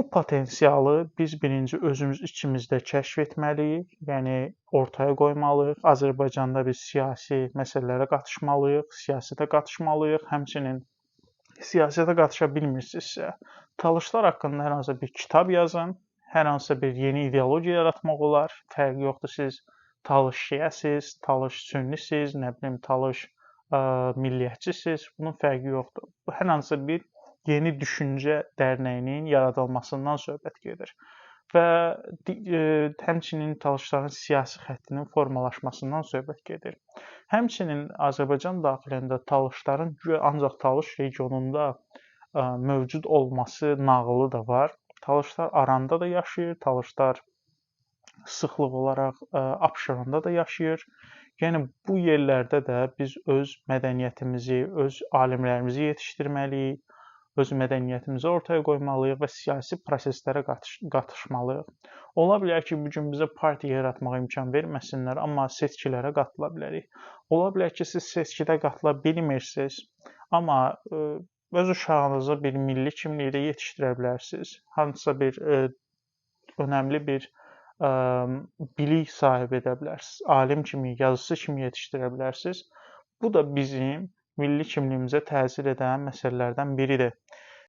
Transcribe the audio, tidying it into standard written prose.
Bu potensialı biz birinci özümüz içimizdə kəşf etməliyik, yəni ortaya qoymalıyıq. Azərbaycanda biz siyasi məsələlərə qatışmalıyıq, siyasətə qatışmalıyıq. Həmçinin siyasətə qatışa bilmirsinizsə, Talışlar haqqında hər hansı bir kitab yazın, hər hansı bir yeni ideologiya yaratmaq olar. Fərqi yoxdur, siz Talış şiəsiz, Talış sünnisiz, nə bilim Talış milliyyətçisiz, bunun fərqi yoxdur. Bu hər hansı bir yeni düşüncə dərnəyinin yaradılmasından söhbət gedir və həmçinin Talışların siyasi xəttinin formalaşmasından söhbət gedir. Həmçinin Azərbaycan daxilində Talışların ancaq Talış regionunda mövcud olması nağılı da var. Talışlar Aranda da yaşayır, Talışlar sıxlıq olaraq Abşeronda da yaşayır. Yəni bu yerlərdə də biz öz mədəniyyətimizi, öz alimlərimizi yetişdirməliyik, öz mədəniyyətimizi ortaya qoymalıyıq və siyasi proseslərə qatışmalıyıq. Ola bilər ki, bu gün bizə partiya yaratmağa imkan verməsinlər, amma seçkilərə qatıla bilərik. Ola bilər ki, siz seçkidə qatıla bilmirsiniz, amma öz uşağınızı bir milli kimlikdə yetişdirə bilərsiniz. Hansısa bir önəmli bir bilik sahibi edə bilərsiniz. Alim kimi, yazıçı kimi yetişdirə bilərsiniz. Bu da bizim milli kimliyimizə təsir edən məsələlərdən biridir.